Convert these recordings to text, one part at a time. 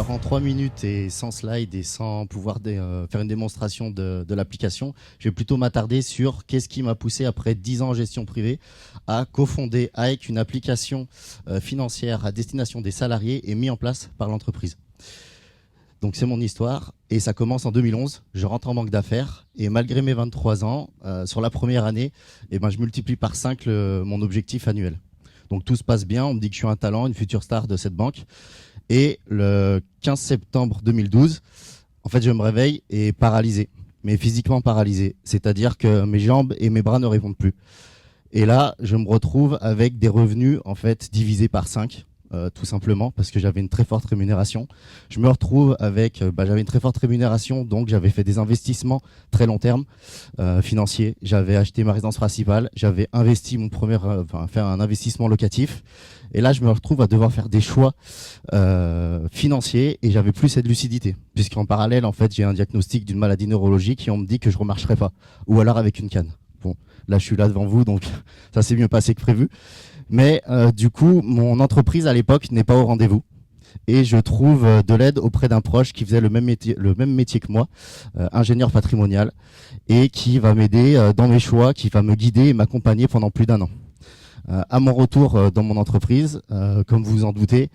Alors en 3 minutes et sans slide et sans pouvoir faire une démonstration de l'application, je vais plutôt m'attarder sur qu'est-ce qui m'a poussé après 10 ans en gestion privée à cofonder avec une application financière à destination des salariés et mis en place par l'entreprise. Donc c'est mon histoire et ça commence en 2011. Je rentre en banque d'affaires et malgré mes 23 ans, sur la première année, je multiplie par 5 mon objectif annuel. Donc tout se passe bien, on me dit que je suis un talent, une future star de cette banque. Et le 15 septembre 2012, en fait, je me réveille et paralysé, mais physiquement paralysé. C'est-à-dire que mes jambes et mes bras ne répondent plus. Et là, je me retrouve avec des revenus en fait divisés par 5. Tout simplement parce que j'avais une très forte rémunération. Je me retrouve avec, j'avais une très forte rémunération, donc j'avais fait des investissements très long terme financiers. J'avais acheté ma résidence principale, j'avais investi fait un investissement locatif. Et là, je me retrouve à devoir faire des choix financiers et j'avais plus cette lucidité, puisqu'en parallèle, en fait, j'ai un diagnostic d'une maladie neurologique et on me dit que je remarcherai pas, ou alors avec une canne. Bon, là, je suis là devant vous, donc ça s'est mieux passé que prévu. Mais du coup, mon entreprise à l'époque n'est pas au rendez-vous et je trouve de l'aide auprès d'un proche qui faisait le même métier que moi, ingénieur patrimonial, et qui va m'aider dans mes choix, qui va me guider et m'accompagner pendant plus d'1 an. À mon retour dans mon entreprise, comme vous vous en doutez,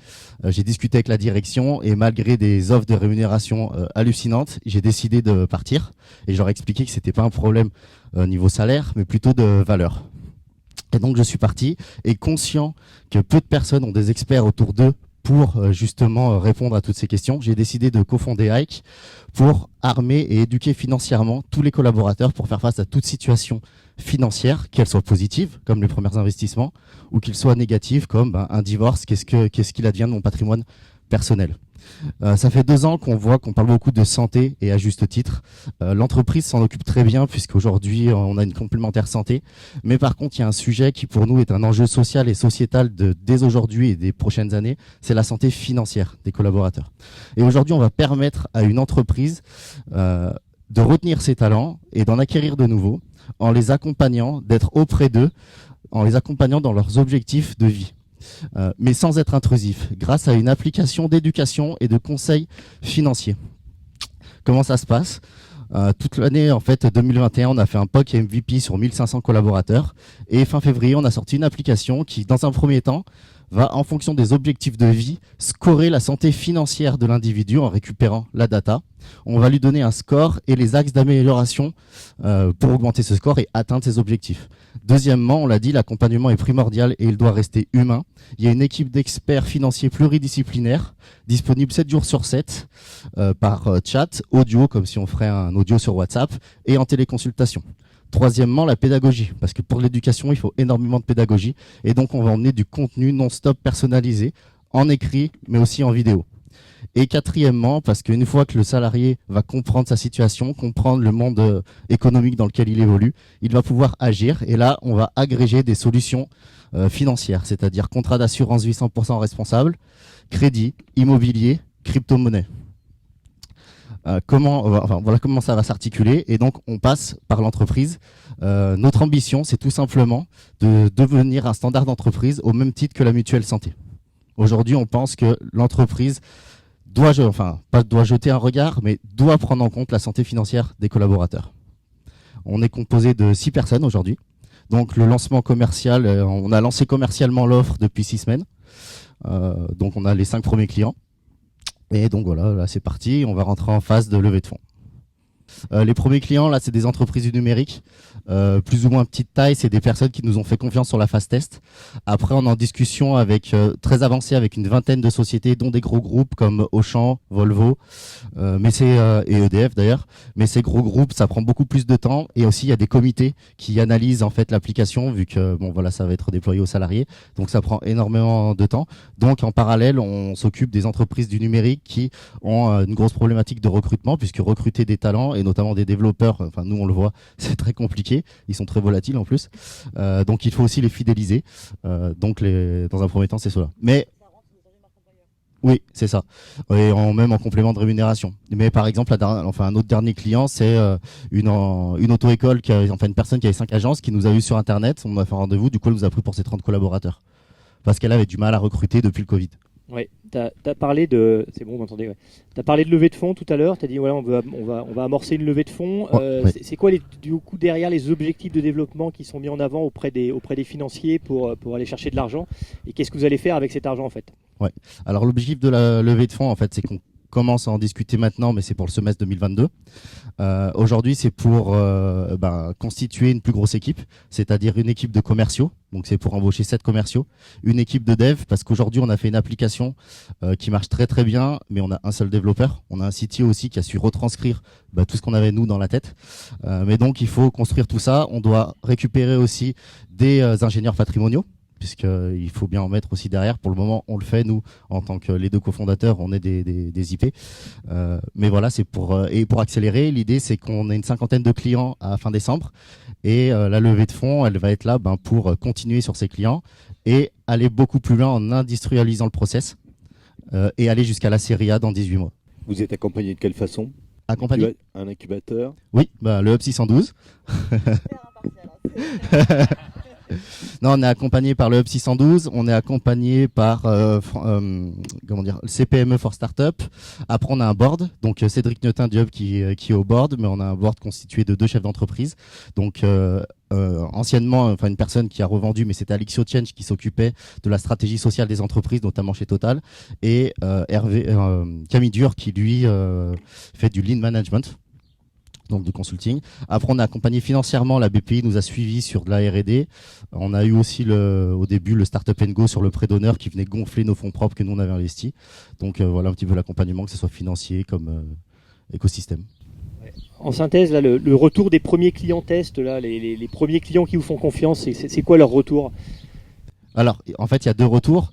j'ai discuté avec la direction et malgré des offres de rémunération hallucinantes, j'ai décidé de partir et je leur ai expliqué que c'était pas un problème niveau salaire, mais plutôt de valeur. Et donc je suis parti et conscient que peu de personnes ont des experts autour d'eux pour justement répondre à toutes ces questions. J'ai décidé de cofonder Hike pour armer et éduquer financièrement tous les collaborateurs pour faire face à toute situation financière, qu'elle soit positive, comme les premiers investissements, ou qu'il soit négative, comme un divorce, qu'est-ce qu'il advient de mon patrimoine personnel. Ça fait 2 ans qu'on parle beaucoup de santé et à juste titre. L'entreprise s'en occupe très bien puisqu'aujourd'hui on a une complémentaire santé. Mais par contre, il y a un sujet qui pour nous est un enjeu social et sociétal dès aujourd'hui et des prochaines années, c'est la santé financière des collaborateurs. Et aujourd'hui, on va permettre à une entreprise de retenir ses talents et d'en acquérir de nouveaux en les accompagnant, d'être auprès d'eux, en les accompagnant dans leurs objectifs de vie. Mais sans être intrusif, grâce à une application d'éducation et de conseil financier. Comment ça se passe ? Toute l'année en fait 2021, on a fait un POC et MVP sur 1500 collaborateurs et fin février, on a sorti une application qui, dans un premier temps, va, en fonction des objectifs de vie, scorer la santé financière de l'individu en récupérant la data. On va lui donner un score et les axes d'amélioration pour augmenter ce score et atteindre ses objectifs. Deuxièmement, on l'a dit, l'accompagnement est primordial et il doit rester humain. Il y a une équipe d'experts financiers pluridisciplinaires disponible 7 jours sur 7 par chat, audio, comme si on ferait un audio sur WhatsApp, et en téléconsultation. Troisièmement, la pédagogie, parce que pour l'éducation, il faut énormément de pédagogie. Et donc, on va emmener du contenu non-stop personnalisé, en écrit, mais aussi en vidéo. Et quatrièmement, parce qu'une fois que le salarié va comprendre sa situation, comprendre le monde économique dans lequel il évolue, il va pouvoir agir. Et là, on va agréger des solutions financières, c'est-à-dire contrat d'assurance vie 100% responsable, crédit, immobilier, crypto-monnaie. Voilà comment ça va s'articuler et donc on passe par l'entreprise. Notre ambition, c'est tout simplement de devenir un standard d'entreprise au même titre que la mutuelle santé. Aujourd'hui, on pense que l'entreprise doit jeter un regard, mais doit prendre en compte la santé financière des collaborateurs. On est composé de 6 personnes aujourd'hui. Donc le lancement commercial, on a lancé commercialement l'offre depuis 6 semaines. Donc on a les 5 premiers clients. Et donc voilà, là c'est parti, on va rentrer en phase de levée de fonds. Les premiers clients, là, c'est des entreprises du numérique, plus ou moins petite taille, c'est des personnes qui nous ont fait confiance sur la phase test. Après, on est en discussion avec très avancée avec une 20aine de sociétés, dont des gros groupes comme Auchan, Volvo, et EDF d'ailleurs. Mais ces gros groupes, ça prend beaucoup plus de temps. Et aussi, il y a des comités qui analysent en fait l'application, vu que ça va être déployé aux salariés. Donc, ça prend énormément de temps. Donc, en parallèle, on s'occupe des entreprises du numérique qui ont une grosse problématique de recrutement, puisque recruter des talents et notamment des développeurs, nous on le voit, c'est très compliqué, ils sont très volatiles en plus, donc il faut aussi les fidéliser, dans un premier temps c'est cela. Mais oui, c'est ça, et même en complément de rémunération. Mais par exemple, un autre dernier client, c'est une auto-école, une personne qui avait 5 agences, qui nous a eu sur internet, on a fait un rendez-vous, du coup elle nous a pris pour ses 30 collaborateurs, parce qu'elle avait du mal à recruter depuis le Covid. Ouais, t'as parlé de, c'est bon, vous m'entendez, ouais. T'as parlé de levée de fonds tout à l'heure. T'as dit voilà, on va amorcer une levée de fonds. Ouais, ouais. C'est quoi du coup derrière les objectifs de développement qui sont mis en avant auprès des financiers pour aller chercher de l'argent? Et qu'est-ce que vous allez faire avec cet argent en fait? Ouais. Alors l'objectif de la levée de fonds, en fait, c'est qu'on commence à en discuter maintenant, mais c'est pour le semestre 2022. Aujourd'hui, c'est pour constituer une plus grosse équipe, c'est-à-dire une équipe de commerciaux. Donc c'est pour embaucher 7 commerciaux, une équipe de dev, parce qu'aujourd'hui on a fait une application qui marche très très bien, mais on a un seul développeur. On a un CTO aussi qui a su retranscrire tout ce qu'on avait nous dans la tête. Mais donc il faut construire tout ça. On doit récupérer aussi des ingénieurs patrimoniaux, puisqu'il faut bien en mettre aussi derrière. Pour le moment, on le fait, nous, en tant que les deux cofondateurs, on est des IP. Mais voilà, c'est et pour accélérer, l'idée, c'est qu'on ait une cinquantaine de clients à fin décembre. Et la levée de fonds, elle va être là pour continuer sur ces clients et aller beaucoup plus loin en industrialisant le process et aller jusqu'à la série A dans 18 mois. Vous êtes accompagné de quelle façon? Accompagné? Un incubateur? Oui, le Hub 612. Non, on est accompagné par le Hub 612, on est accompagné par comment dire, le CPME for Startup. Après, on a un board, donc Cédric Neutin du Hub qui est au board, mais on a un board constitué de 2 chefs d'entreprise. Donc anciennement, une personne qui a revendu, mais c'était Alexio Change qui s'occupait de la stratégie sociale des entreprises, notamment chez Total, et Camille Dur qui lui fait du lean management, donc du consulting. Après, on a accompagné financièrement, la BPI nous a suivis sur de la R&D. On a eu aussi au début le Startup & Go sur le prêt d'honneur qui venait gonfler nos fonds propres que nous on avait investis. Donc voilà un petit peu l'accompagnement, que ce soit financier comme écosystème. En synthèse, là, le retour des premiers clients tests, là, les premiers clients qui vous font confiance, c'est quoi leur retour? Alors, en fait, il y a 2 retours.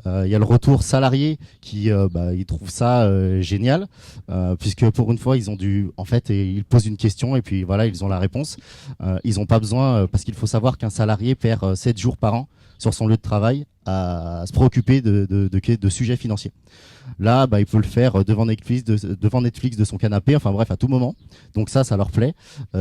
Il y a le retour salarié qui, ils trouvent ça génial, puisque pour une fois, ils posent une question et puis voilà, ils ont la réponse. Ils n'ont pas besoin, parce qu'il faut savoir qu'un salarié perd 7 jours par an sur son lieu de travail à se préoccuper de sujets financiers. Là, il peut le faire devant Netflix de son canapé, enfin bref, à tout moment. Donc ça leur plaît.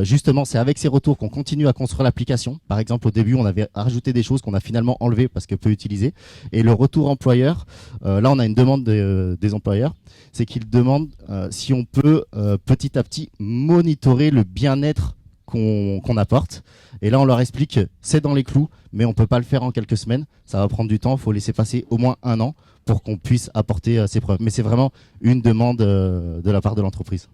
Justement, c'est avec ces retours qu'on continue à construire l'application. Par exemple, au début, on avait rajouté des choses qu'on a finalement enlevées parce que peu utilisées. Et le retour employeur, là, on a une demande des employeurs, c'est qu'ils demandent si on peut petit à petit monitorer le bien-être qu'on apporte. Et là, on leur explique que c'est dans les clous, mais on peut pas le faire en quelques semaines. Ça va prendre du temps. Il faut laisser passer au moins 1 an pour qu'on puisse apporter ces preuves. Mais c'est vraiment une demande de la part de l'entreprise.